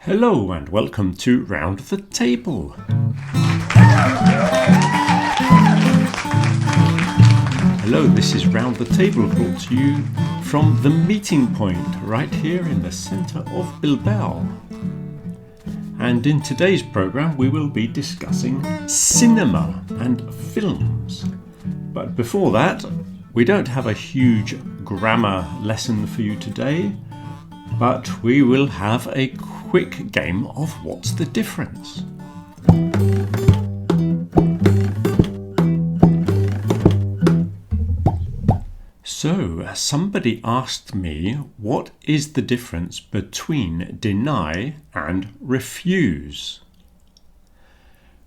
Hello and welcome to Round the Table. Hello, this is Round the Table, brought to you from the meeting point right here in the centre of Bilbao. And in today's programme we will be discussing cinema and films. But before that, we don't have a huge grammar lesson for you today, but we will have a quick game of What's the Difference? So, somebody asked me, what is the difference between deny and refuse?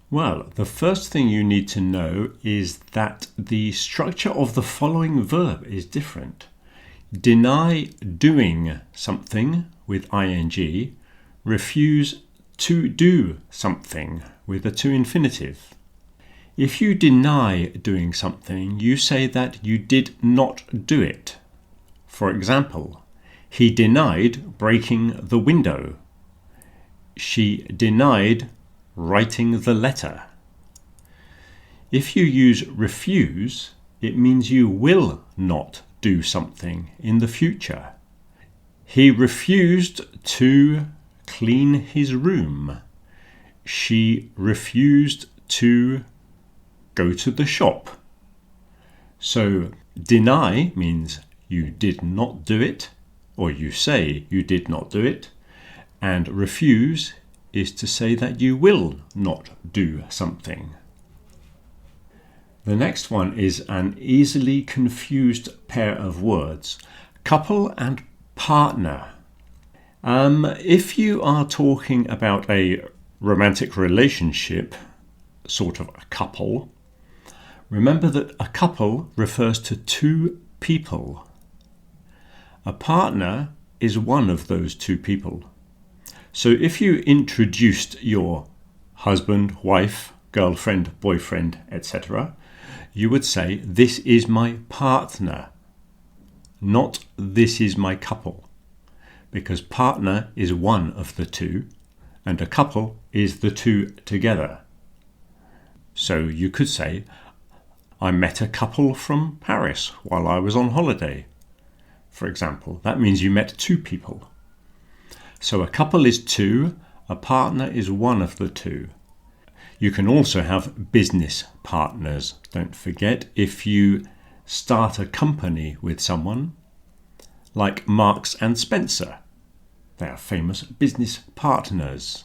Well, the first thing you need to know is that the structure of the following verb is different. Deny doing something with ing, refuse to do something with a to infinitive. If you deny doing something, you say that you did not do it. For example, he denied breaking the window. She denied writing the letter. If you use refuse, it means you will not do something in the future. He refused to clean his room. She refused to go to the shop. So deny means you did not do it, or you say you did not do it, and refuse is to say that you will not do something. The next one is an easily confused pair of words, couple and partner. If you are talking about a romantic relationship, sort of a couple, remember that a couple refers to two people. A partner is one of those two people. So if you introduced your husband, wife, girlfriend, boyfriend, etc., you would say, "This is my partner," not "this is my couple," because partner is one of the two, and a couple is the two together. So you could say, "I met a couple from Paris while I was on holiday." For example, that means you met two people. So a couple is two, a partner is one of the two. You can also have business partners. Don't forget, if you start a company with someone, like Marks and Spencer, they are famous business partners.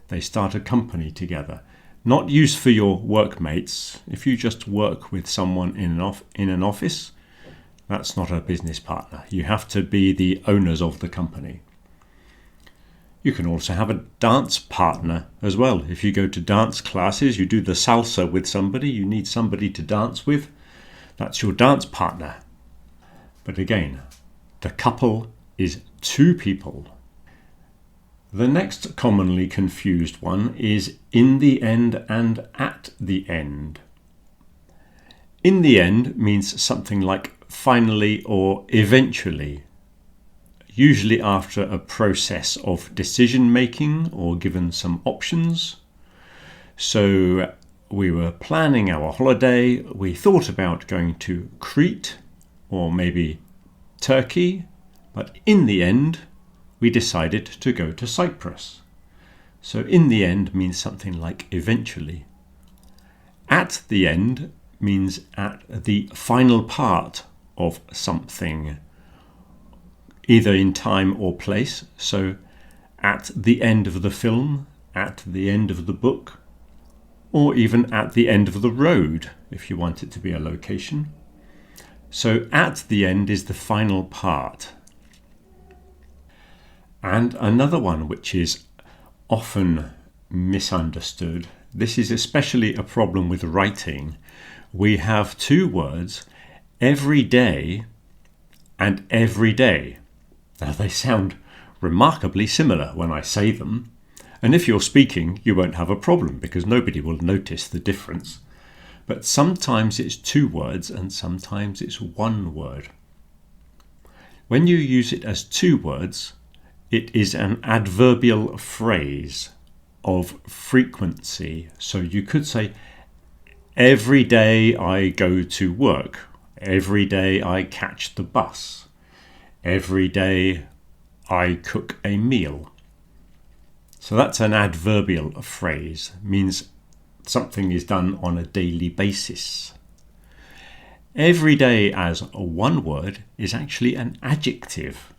They start a company together. Not used for your workmates. If you just work with someone in an office, that's not a business partner. You have to be the owners of the company. You can also have a dance partner as well. If you go to dance classes, you do the salsa with somebody, you need somebody to dance with. That's your dance partner. But again, the couple is two people. The next commonly confused one is in the end and at the end. In the end means something like finally or eventually, usually after a process of decision making or given some options. So we were planning our holiday, we thought about going to Crete or maybe Turkey, but in the end we decided to go to Cyprus. So in the end means something like eventually. At the end means at the final part of something, either in time or place. So at the end of the film, at the end of the book, or even at the end of the road, if you want it to be a location. So at the end is the final part. And another one which is often misunderstood, this is especially a problem with writing. We have two words, every day and every day. Now they sound remarkably similar when I say them, and if you're speaking you won't have a problem because nobody will notice the difference. But sometimes it's two words and sometimes it's one word. When you use it as two words, It is an adverbial phrase of frequency. So you could say, every day I go to work. Every day I catch the bus. Every day I cook a meal. So that's an adverbial phrase. It means something is done on a daily basis. Every day as one word is actually an adjective.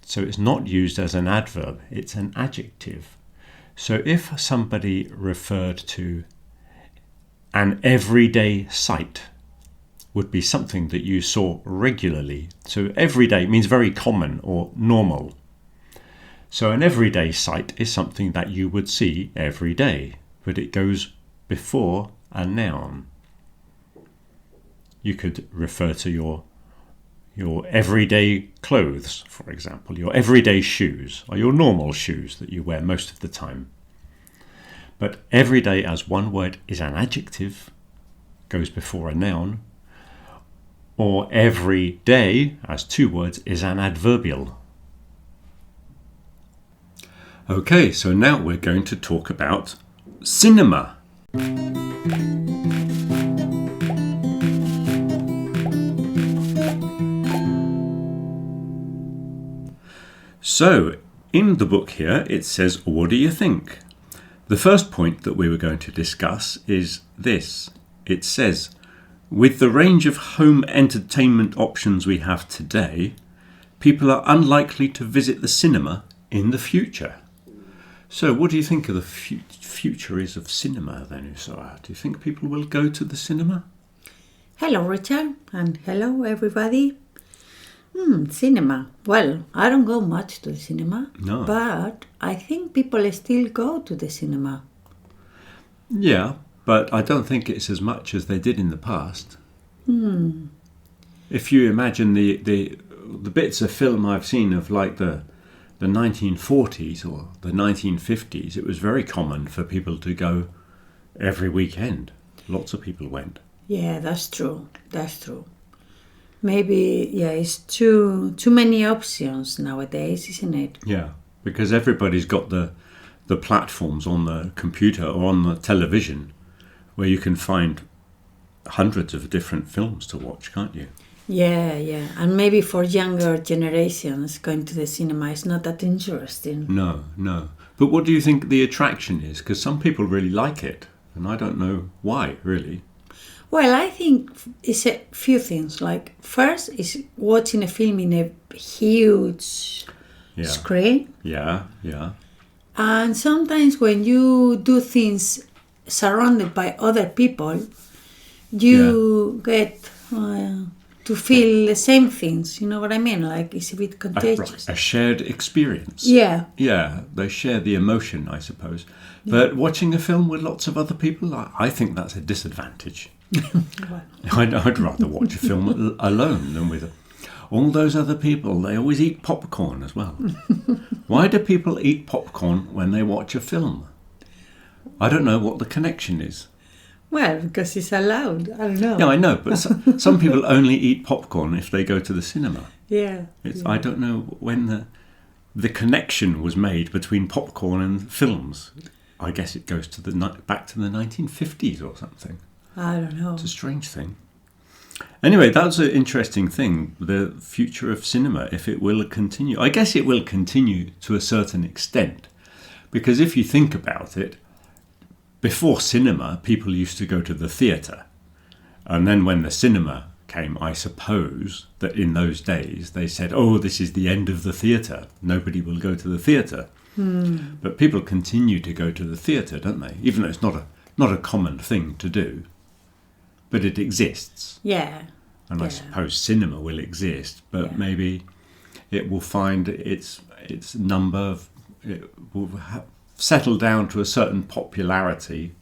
So it's not used as an adverb, it's an adjective. So if somebody referred to an everyday sight, would be something that you saw regularly. So everyday means very common or normal. So an everyday sight is something that you would see every day, but it goes before a noun. You could refer to your everyday clothes, for example, your everyday shoes, or your normal shoes that you wear most of the time. But everyday as one word is an adjective, goes before a noun, or every day as two words is an adverbial. Okay, so now we're going to talk about cinema. So, in the book here, it says, what do you think? The first point that we were going to discuss is this. It says, with the range of home entertainment options we have today, people are unlikely to visit the cinema in the future. So, what do you think of the future is of cinema then, Usara? Do you think people will go to the cinema? Hello, Richard, and hello, everybody. Cinema. Well, I don't go much to the cinema, No. But I think people still go to the cinema. Yeah, but I don't think it's as much as they did in the past. If you imagine the bits of film I've seen of like the 1940s or the 1950s, it was very common for people to go every weekend. Lots of people went. Yeah, that's true. That's true. Maybe, it's too many options nowadays, isn't it? Yeah, because everybody's got the platforms on the computer or on the television where you can find hundreds of different films to watch, can't you? Yeah. And maybe for younger generations, going to the cinema is not that interesting. No. But what do you think the attraction is? Because some people really like it, and I don't know why, really. Well, I think it's a few things. Like, first is watching a film in a huge screen. Yeah. And sometimes when you do things surrounded by other people, you get to feel the same things. You know what I mean? Like, it's a bit contagious. A shared experience. Yeah. Yeah, they share the emotion, I suppose. But watching a film with lots of other people, I think that's a disadvantage. I'd rather watch a film alone than with all those other people. They always eat popcorn as well. Why do people eat popcorn when they watch a film? I don't know what the connection is. Well, because it's allowed. I don't know. Yeah, I know, but some people only eat popcorn if they go to the cinema. Yeah. I don't know when the connection was made between popcorn and films. I guess it goes to back to the 1950s or something. I don't know. It's a strange thing. Anyway, that's an interesting thing, the future of cinema, if it will continue. I guess it will continue to a certain extent, because if you think about it, before cinema, people used to go to the theatre. And then when the cinema came, I suppose that in those days they said, oh, this is the end of the theatre. Nobody will go to the theatre. But people continue to go to the theatre, don't they? Even though it's not a common thing to do. But it exists. Yeah. And I suppose cinema will exist, but maybe it will find its number, it will settle down to a certain popularity.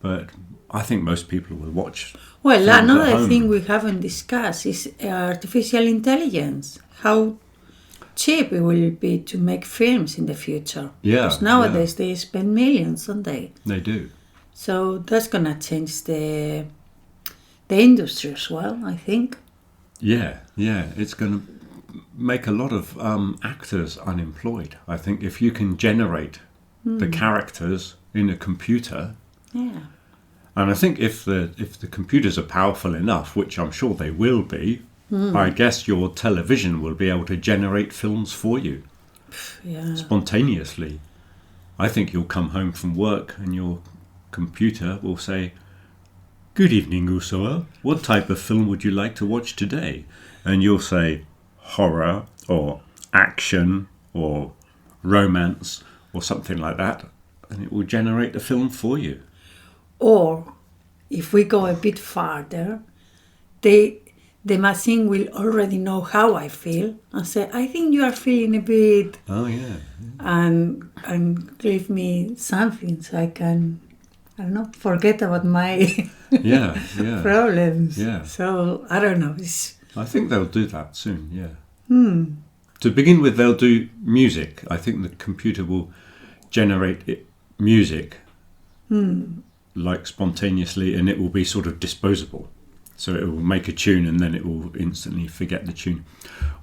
But I think most people will watch. Well, another thing we haven't discussed is artificial intelligence. How cheap it will be to make films in the future. Yeah. Because nowadays they spend millions, don't they? They do. So that's going to change the industry as well, I think. Yeah. It's going to make a lot of actors unemployed. I think if you can generate the characters in a computer, Yeah. and I think if the computers are powerful enough, which I'm sure they will be, I guess your television will be able to generate films for you Yeah. spontaneously. I think you'll come home from work and your computer will say, "Good evening, Ursula. What type of film would you like to watch today?" And you'll say, horror or action or romance or something like that. And it will generate a film for you. Or if we go a bit farther, the machine will already know how I feel and say, I think you are feeling a bit, Oh, yeah. and give me something so I can, I don't know, forget about my Yeah, yeah. problems. Yeah. So I don't know. I think they'll do that soon, yeah. To begin with, they'll do music. I think the computer will generate music like spontaneously, and it will be sort of disposable. So it will make a tune and then it will instantly forget the tune.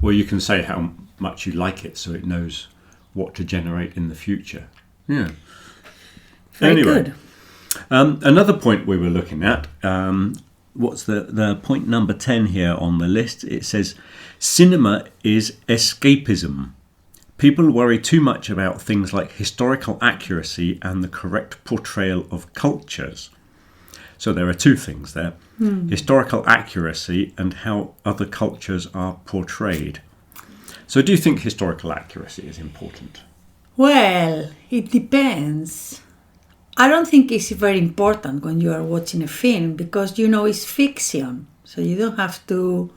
Or you can say how much you like it so it knows what to generate in the future. Yeah. Very good. Another point we were looking at, what's the point number 10 here on the list? It says, cinema is escapism. People worry too much about things like historical accuracy and the correct portrayal of cultures. So there are two things there. Historical accuracy and how other cultures are portrayed. So do you think historical accuracy is important? Well, it depends. I don't think it's very important when you are watching a film because you know it's fiction, so you don't have to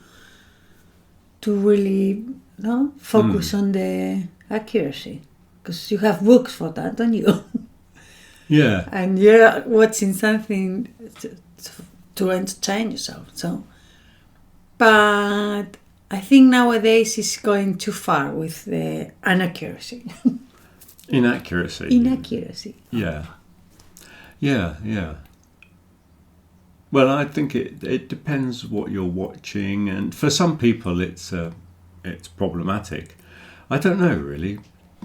really focus on the accuracy because you have books for that, don't you? Yeah. And you're watching something to entertain yourself. So, but I think nowadays it's going too far with the inaccuracy. Inaccuracy. Inaccuracy. Yeah. Yeah, yeah. Well, I think it depends what you're watching, and for some people it's problematic. I don't know really.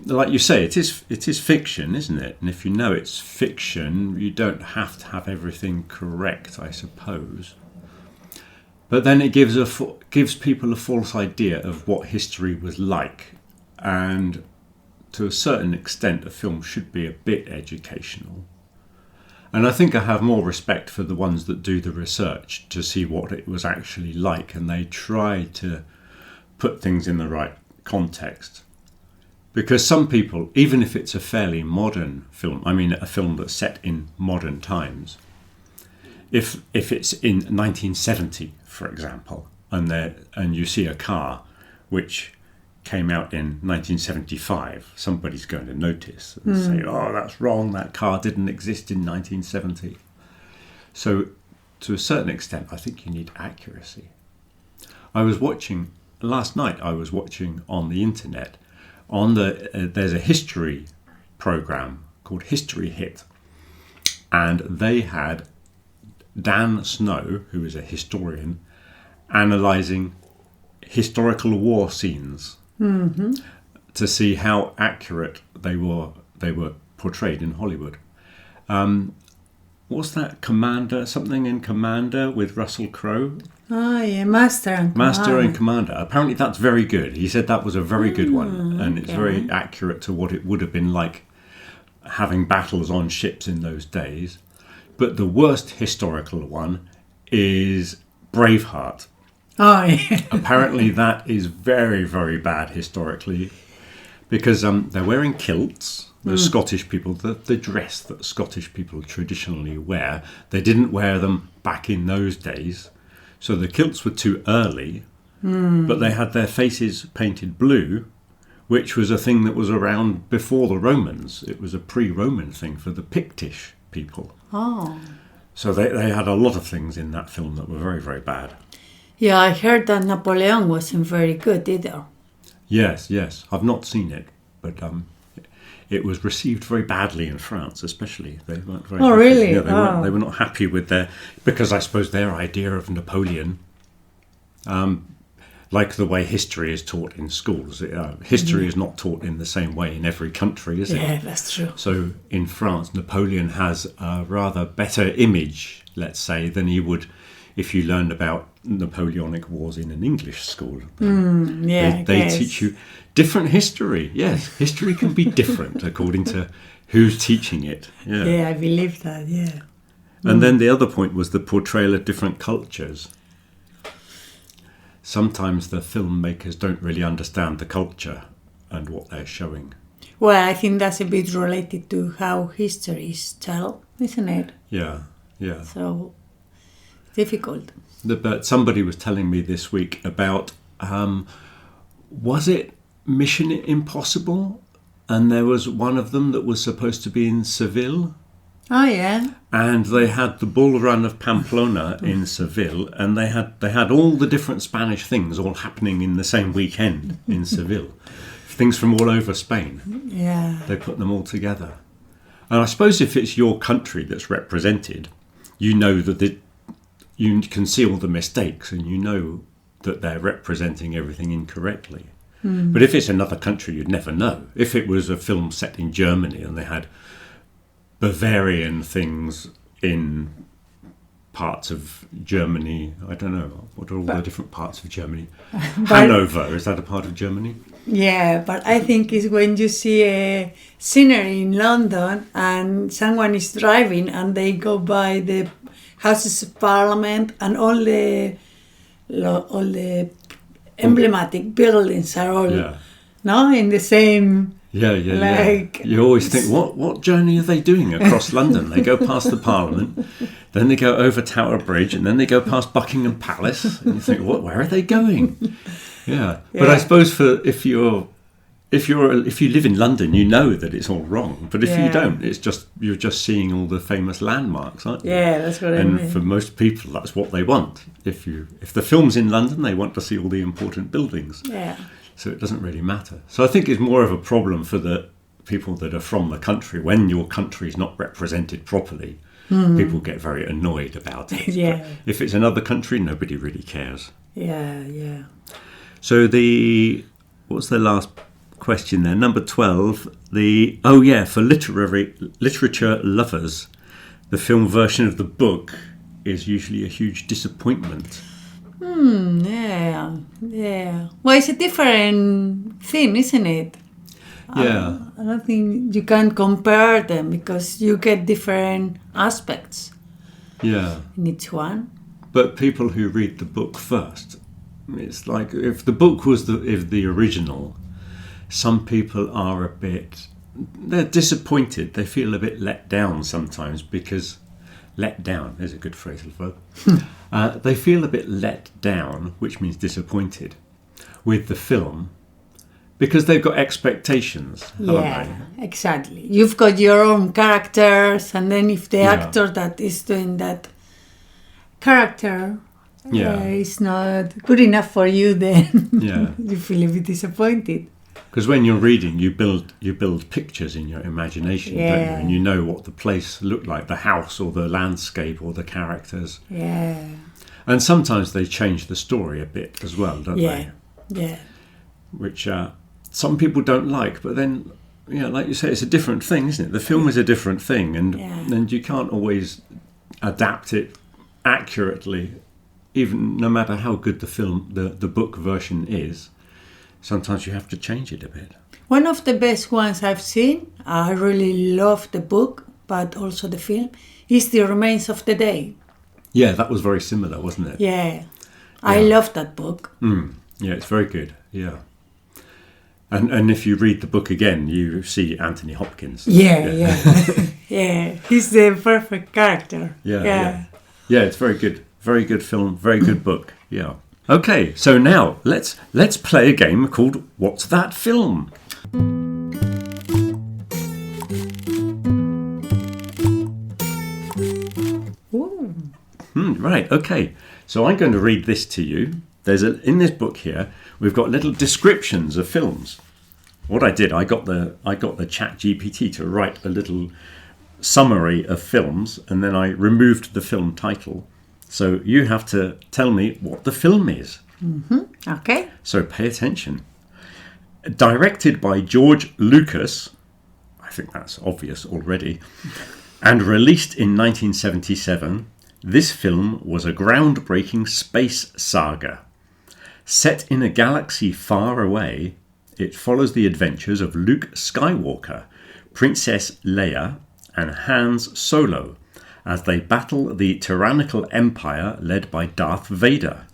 Like you say, it is fiction, isn't it? And if you know it's fiction, you don't have to have everything correct, I suppose. But then it gives people a false idea of what history was like, and to a certain extent, a film should be a bit educational. And I think I have more respect for the ones that do the research to see what it was actually like, and they try to put things in the right context. Because some people, even if it's a fairly modern film, I mean a film that's set in modern times, if it's in 1970, for example, and you see a car which came out in 1975, somebody's going to notice and say, oh, that's wrong, that car didn't exist in 1970. So to a certain extent, I think you need accuracy. Last night I was watching on the internet, there's a history program called History Hit, and they had Dan Snow, who is a historian, analysing historical war scenes to see how accurate they were portrayed in Hollywood. What's that, Commander? Something in Commander with Russell Crowe? Oh, yeah, Master and Commander. Apparently that's very good. He said that was a very good one, and it's very accurate to what it would have been like having battles on ships in those days. But the worst historical one is Braveheart. Oh, yeah. Apparently that is very, very bad historically, because they're wearing kilts. The Scottish people, the dress that Scottish people traditionally wear, they didn't wear them back in those days. So the kilts were too early, but they had their faces painted blue, which was a thing that was around before the Romans. It was a pre-Roman thing for the Pictish people. Oh. So they had a lot of things in that film that were very, very bad. Yeah, I heard that Napoleon wasn't very good either. Yes. I've not seen it, but it was received very badly in France, especially. They weren't very happy. Really? Yeah, they were not happy with because I suppose their idea of Napoleon, like the way history is taught in schools. History is not taught in the same way in every country, is it? Yeah, that's true. So in France, Napoleon has a rather better image, let's say, than he would if you learned about Napoleonic Wars in an English school. They teach you different history. Yes, history can be different according to who's teaching it. Yeah, I believe that, yeah. And then the other point was the portrayal of different cultures. Sometimes the filmmakers don't really understand the culture and what they're showing. Well, I think that's a bit related to how history is told, isn't it? Yeah. So, difficult. But somebody was telling me this week about, was it Mission Impossible? And there was one of them that was supposed to be in Seville. Oh, yeah. And they had the Bull Run of Pamplona in Seville, and they had all the different Spanish things all happening in the same weekend in Seville. Things from all over Spain. Yeah. They put them all together. And I suppose if it's your country that's represented, you know that you can see all the mistakes and you know that they're representing everything incorrectly. But if it's another country, you'd never know. If it was a film set in Germany and they had Bavarian things in parts of Germany, I don't know, what are all the different parts of Germany? Hanover, is that a part of Germany? Yeah, but I think it's when you see a scenery in London and someone is driving and they go by the Houses of Parliament and all the emblematic buildings are all in the same. Yeah. You always think, what journey are they doing across London? They go past the Parliament, then they go over Tower Bridge, and then they go past Buckingham Palace, and you think, where are they going? Yeah. But I suppose if you live in London, you know that it's all wrong. But if you don't, you're just seeing all the famous landmarks, aren't you? Yeah, that's what I mean. And for most people, that's what they want. If the film's in London, they want to see all the important buildings. Yeah. So it doesn't really matter. So I think it's more of a problem for the people that are from the country. When your country is not represented properly, people get very annoyed about it. Yeah. But if it's another country, nobody really cares. Yeah. So what's the last question there? Number 12. For literature lovers, the film version of the book is usually a huge disappointment. Yeah. Well, it's a different thing, isn't it? Yeah. I don't think you can compare them because you get different aspects Yeah. in each one. But people who read the book first, it's like if the book was the original, some people are they're disappointed. They feel a bit let down sometimes because let down is a good phrasal verb. They feel a bit let down, which means disappointed, with the film because they've got expectations, haven't they? Exactly. You've got your own characters, and then if the actor that is doing that character is not good enough for you, then you feel a bit disappointed. Because when you're reading, you build pictures in your imagination, don't you? And you know what the place looked like, the house or the landscape or the characters. Yeah. And sometimes they change the story a bit as well, don't they? Yeah. Which some people don't like, but then, like you say, it's a different thing, isn't it? The film is a different thing, and you can't always adapt it accurately, even no matter how good the book version is. Sometimes you have to change it a bit. One of the best ones I've seen, I really love the book, but also the film, is The Remains of the Day. Yeah, that was very similar, wasn't it? Yeah. I love that book. Yeah, it's very good, yeah. And if you read the book again, you see Anthony Hopkins. Yeah. Yeah, he's the perfect character. Yeah, it's very good. Very good film, very good book, yeah. Okay, so now let's play a game called What's That Film? Ooh. Right, okay. So I'm going to read this to you. In this book here, we've got little descriptions of films. What I did, I got the ChatGPT to write a little summary of films, and then I removed the film title. So you have to tell me what the film is. Okay. So pay attention. Directed by George Lucas, I think that's obvious already, and released in 1977, this film was a groundbreaking space saga. Set in a galaxy far away, it follows the adventures of Luke Skywalker, Princess Leia, and Han Solo as they battle the tyrannical empire led by Darth Vader.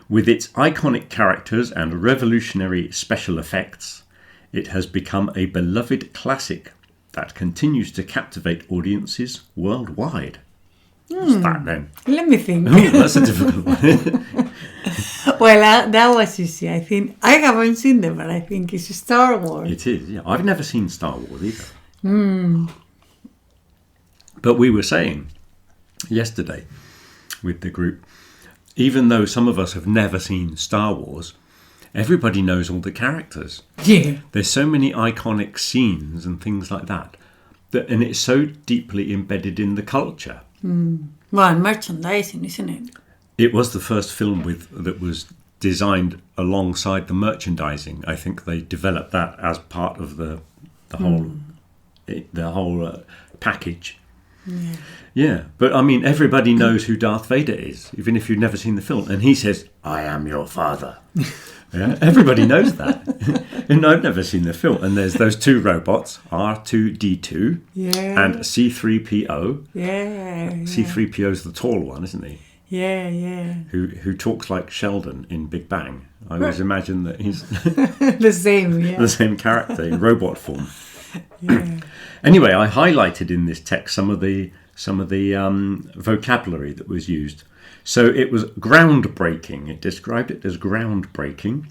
With its iconic characters and revolutionary special effects, it has become a beloved classic that continues to captivate audiences worldwide. What's that then? Let me think. Oh, that's a difficult one. Well, that was easy. I think I haven't seen them, but I think it's Star Wars. It is, yeah. I've never seen Star Wars either. But we were saying yesterday with the group, even though some of us have never seen Star Wars, everybody knows all the characters. Yeah. There's so many iconic scenes and things like that, and it's so deeply embedded in the culture. Well, merchandising, isn't it? It was the first film that was designed alongside the merchandising. I think they developed that as part of the whole package. Yeah, but I mean, everybody knows who Darth Vader is, even if you've never seen the film. And he says, "I am your father." Yeah, everybody knows that. And I've never seen the film. And there's those two robots, R2D2 and C3PO. Yeah. C3PO is the tall one, isn't he? Yeah. Who talks like Sheldon in Big Bang. I always imagine that he's The same, yeah. the same character in robot form. Yeah. Anyway, I highlighted in this text some of the vocabulary that was used. So it was groundbreaking. It described it as groundbreaking.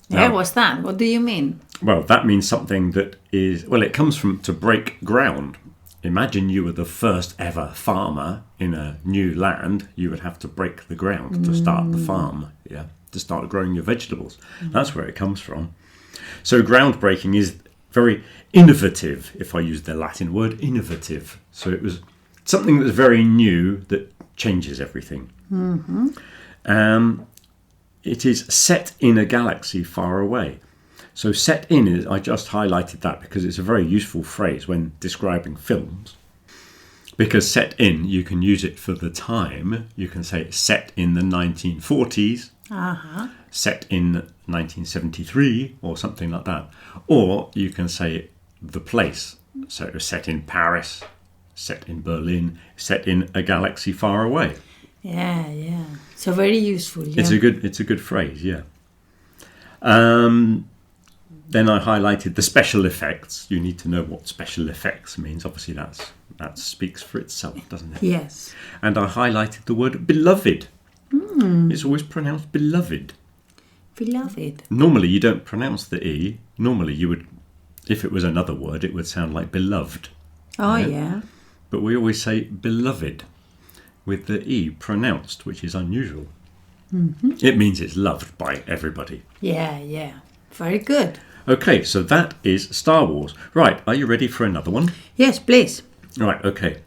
Yeah, what's that? What do you mean? Well, that means something that is... Well, it comes from to break ground. Imagine you were the first ever farmer in a new land. You would have to break the ground to start the farm, to start growing your vegetables. That's where it comes from. So groundbreaking is very innovative, if I use the Latin word, innovative. So it was something that's very new that changes everything. It is set in a galaxy far away. So set in is, I just highlighted that because it's a very useful phrase when describing films. Because set in, you can use it for the time. You can say it's set in the 1940s, set in 1973 or something like that. Or you can say the place. So it was set in Paris, set in Berlin, set in a galaxy far away. Yeah. So very useful. Yeah. It's a good phrase, yeah. Then I highlighted the special effects. You need to know what special effects means. Obviously, that speaks for itself, doesn't it? Yes. And I highlighted the word beloved. It's always pronounced beloved. Beloved. Normally, you don't pronounce the E. Normally, you would, if it was another word, it would sound like beloved. Oh, yeah. But we always say beloved with the E pronounced, which is unusual. It means it's loved by everybody. Yeah. Very good. Okay, so that is Star Wars. Right, are you ready for another one? Yes, please. Right, okay.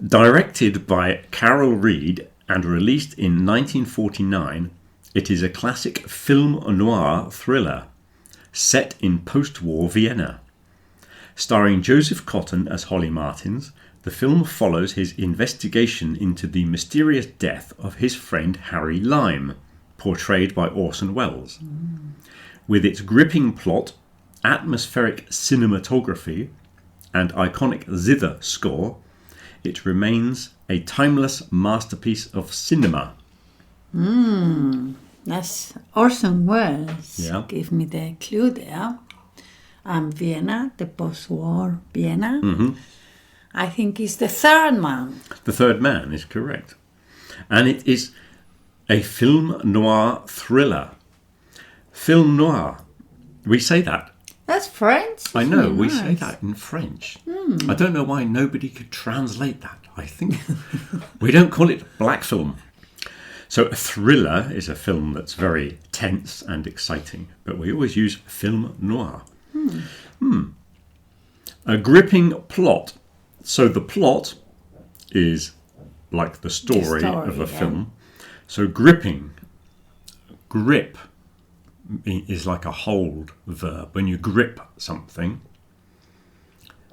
Directed by Carol Reed and released in 1949, it is a classic film noir thriller set in post-war Vienna. Starring Joseph Cotton as Holly Martins, the film follows his investigation into the mysterious death of his friend Harry Lime, portrayed by Orson Welles. With its gripping plot, atmospheric cinematography, and iconic zither score, it remains a timeless masterpiece of cinema. That's Orson Welles. Yeah. Give me the clue there. Vienna, the post-war Vienna. I think it's The Third Man. The Third Man is correct. And it is a film noir thriller. Film noir. We say that. That's French. I know, Really we nice. say that in French. I don't know why nobody could translate that. I think we don't call it black film. So a thriller is a film that's very tense and exciting, but we always use film noir. A gripping plot. So the plot is like the story of a film. So gripping, grip is like a hold verb. When you grip something,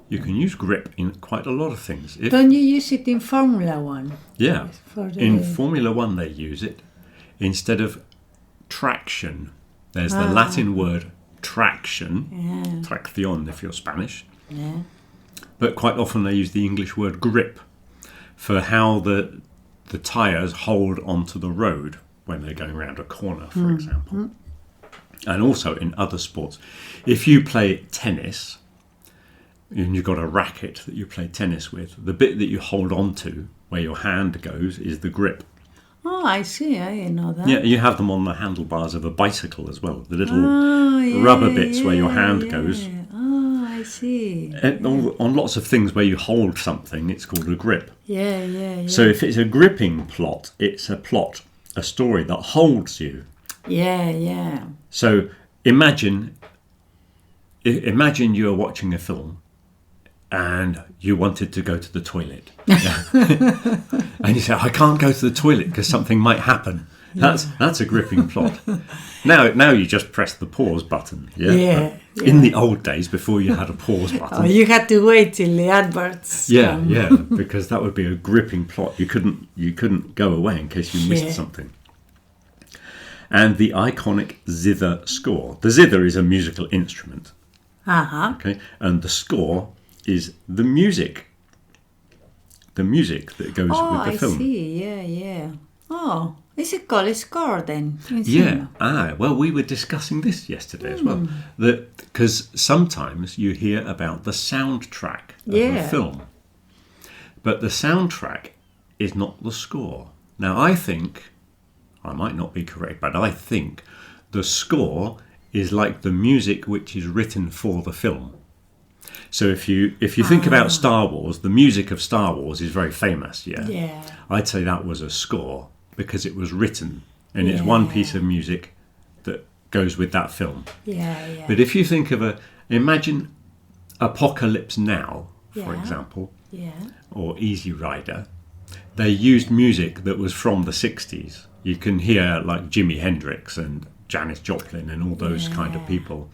you can use grip in quite a lot of things. Don't you use it in Formula One? Yeah, For the- in Formula One they use it instead of traction. There's the Latin word traction, tracción if you're Spanish. Yeah. But quite often they use the English word grip for how the tyres hold onto the road when they're going around a corner, for example. And also in other sports. If you play tennis and you've got a racket that you play tennis with, the bit that you hold onto where your hand goes is the grip. Oh, I see. I didn't know that. Yeah, you have them on the handlebars of a bicycle as well. The little rubber bits where your hand goes. Oh, I see. On lots of things where you hold something, it's called a grip. Yeah. So if it's a gripping plot, it's a story that holds you. Yeah. So imagine you're watching a film and you wanted to go to the toilet. Yeah. And you say, I can't go to the toilet because something might happen. That's a gripping plot. Now you just press the pause button. Yeah. In the old days, before you had a pause button. Oh, you had to wait till the adverts come. Yeah, because that would be a gripping plot. You couldn't go away in case you missed something. And the iconic zither score. The zither is a musical instrument. Okay, and the score is the music. The music that goes with the film. I see. Yeah. Oh, is it called a score then? Yeah. Well, we were discussing this yesterday as well. Because sometimes you hear about the soundtrack of a film, but the soundtrack is not the score. Now, I think, I might not be correct, but I think the score is like the music which is written for the film. So if you think about Star Wars, the music of Star Wars is very famous, Yeah. I'd say that was a score because it was written and it's one piece of music that goes with that film. Yeah. But if you think of imagine Apocalypse Now, for example, or Easy Rider, they used music that was from the 60s. You can hear like Jimi Hendrix and Janis Joplin and all those kind of people.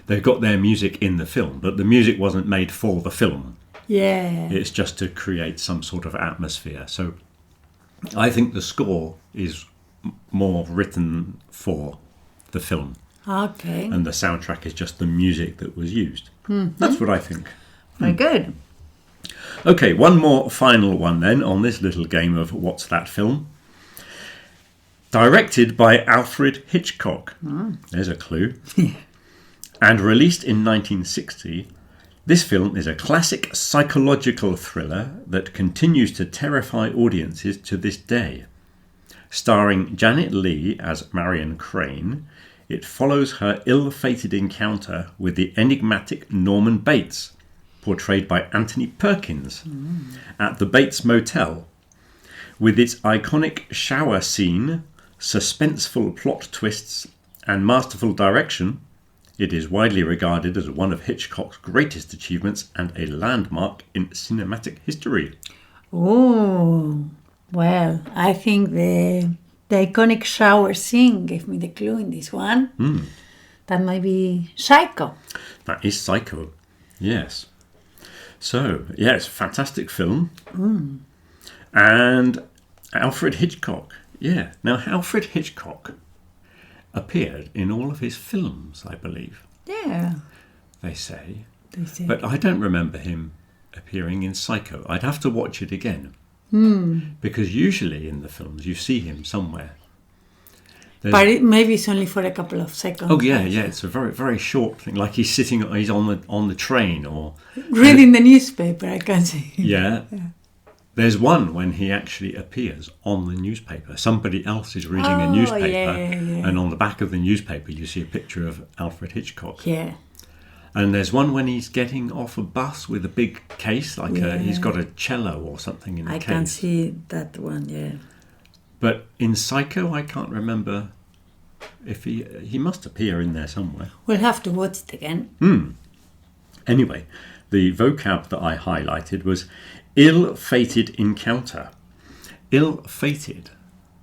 They've got their music in the film, but the music wasn't made for the film. Yeah. It's just to create some sort of atmosphere. So I think the score is more written for the film. Okay. And the soundtrack is just the music that was used. That's what I think. Very good. Okay, one more final one then on this little game of What's That Film? Directed by Alfred Hitchcock. There's a clue. And released in 1960, this film is a classic psychological thriller that continues to terrify audiences to this day. Starring Janet Leigh as Marion Crane, it follows her ill-fated encounter with the enigmatic Norman Bates, portrayed by Anthony Perkins, at the Bates Motel. With its iconic shower scene, suspenseful plot twists, and masterful direction, it is widely regarded as one of Hitchcock's greatest achievements and a landmark in cinematic history. Oh, well, I think the iconic shower scene gave me the clue in this one. That might be Psycho. That is Psycho, yes. So, yes, fantastic film. And Alfred Hitchcock, Now, Alfred Hitchcock appeared in all of his films, I believe. Yeah. They say. But I don't remember him appearing in Psycho. I'd have to watch it again. Because usually in the films you see him somewhere. But maybe it's only for a couple of seconds. Oh yeah. It's a very, very short thing. Like he's on the train or reading the newspaper, I can see. Yeah. There's one when he actually appears on the newspaper. Somebody else is reading a newspaper, and on the back of the newspaper you see a picture of Alfred Hitchcock. Yeah. And there's one when he's getting off a bus with a big case, like he's got a cello or something in the case. I can see that one, yeah. But in Psycho, I can't remember if he must appear in there somewhere. We'll have to watch it again. Anyway, the vocab that I highlighted was ill-fated encounter. Ill-fated.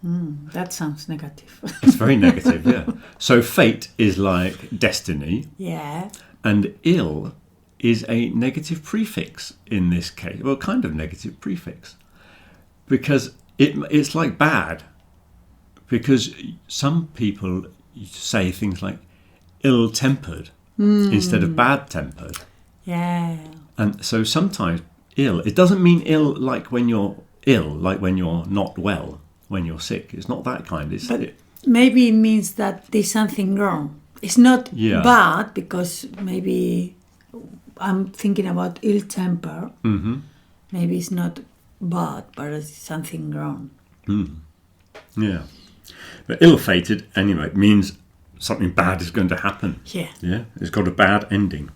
That sounds negative. It's very negative, yeah. So fate is like destiny, Yeah. and ill is a negative prefix in this case. Well, kind of negative prefix. Because it's like bad. Because some people say things like ill-tempered instead of bad-tempered. Yeah. And so sometimes ill, it doesn't mean ill like when you're ill, like when you're not well, when you're sick. It's not that kind. But maybe it means that there's something wrong. It's not bad because maybe I'm thinking about ill temper. Mm-hmm. Maybe it's not bad, but it's something wrong. Yeah. But ill-fated, anyway, means something bad is going to happen. Yeah. Yeah. It's got a bad ending.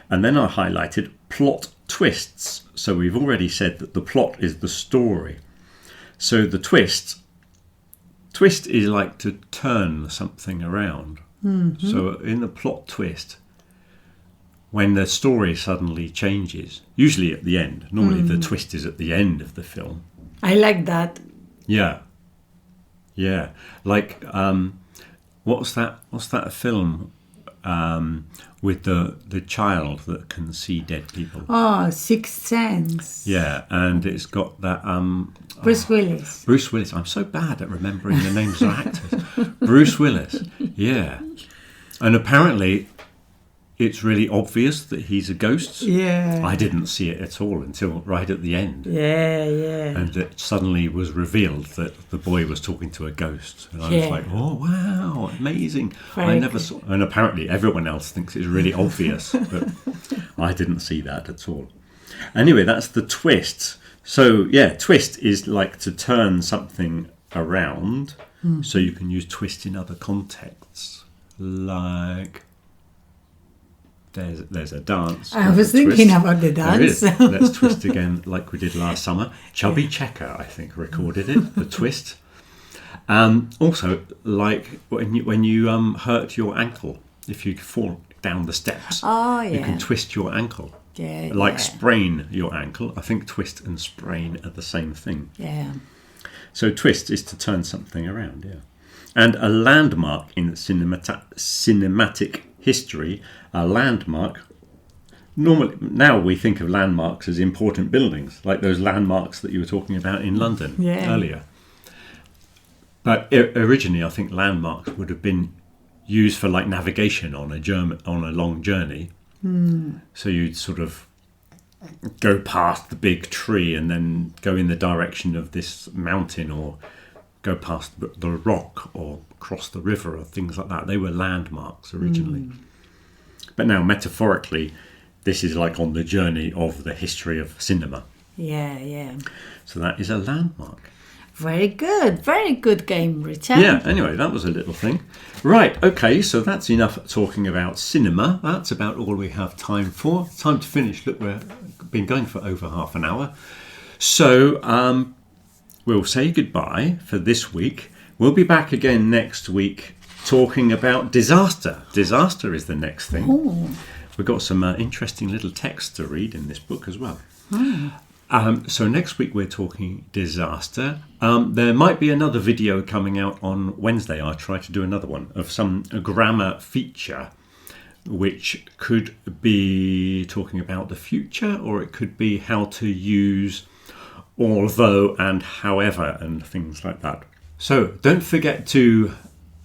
And then I highlighted plot twists. So we've already said that the plot is the story. So the twist is like to turn something around. Mm-hmm. So in the plot twist, when the story suddenly changes, usually at the end, normally the twist is at the end of the film. I like that. Yeah. Yeah. Like, what's that film with the child that can see dead people? Oh, Sixth Sense. Yeah, and it's got that Bruce Willis. Bruce Willis. I'm so bad at remembering the names of actors. Bruce Willis. Yeah. And apparently it's really obvious that he's a ghost. Yeah. I didn't see it at all until right at the end. Yeah, yeah. And it suddenly was revealed that the boy was talking to a ghost. And I was like, oh, wow, amazing. I never saw. And apparently everyone else thinks it's really obvious, but I didn't see that at all. Anyway, that's the twist. So, yeah, twist is like to turn something around. So you can use twist in other contexts. Like, there's a dance. I was thinking about the dance. There is. Let's twist again like we did last summer. Chubby Checker, I think, recorded it, the twist. Also, like when you hurt your ankle, if you fall down the steps, you can twist your ankle. Yeah, like sprain your ankle. I think twist and sprain are the same thing. Yeah. So twist is to turn something around, yeah. And a landmark in cinematic history, a landmark, normally now we think of landmarks as important buildings, like those landmarks that you were talking about in London earlier. But originally I think landmarks would have been used for like navigation on a long journey. So you'd sort of go past the big tree and then go in the direction of this mountain, or go past the rock, or cross the river, or things like that. They were landmarks originally. But now, metaphorically, this is like on the journey of the history of cinema. Yeah, yeah. So that is a landmark. Very good game, Richard. Yeah, anyway, that was a little thing. Right, okay, so that's enough talking about cinema. That's about all we have time for. Time to finish. Look, we've been going for over half an hour. So we'll say goodbye for this week. We'll be back again next week talking about disaster. Disaster is the next thing. Oh. We've got some interesting little texts to read in this book as well. So next week we're talking disaster. There might be another video coming out on Wednesday. I'll try to do another one of some grammar feature, which could be talking about the future, or it could be how to use although and however and things like that. So don't forget to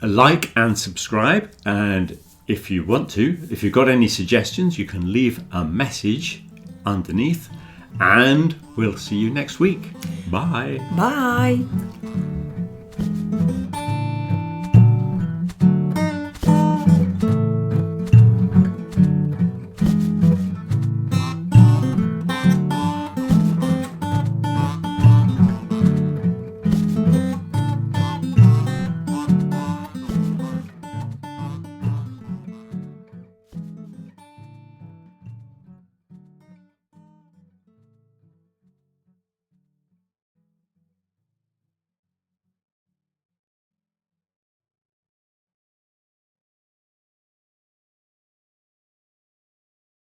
like and subscribe, and if you want to, if you've got any suggestions, you can leave a message underneath, and we'll see you next week. Bye. Bye.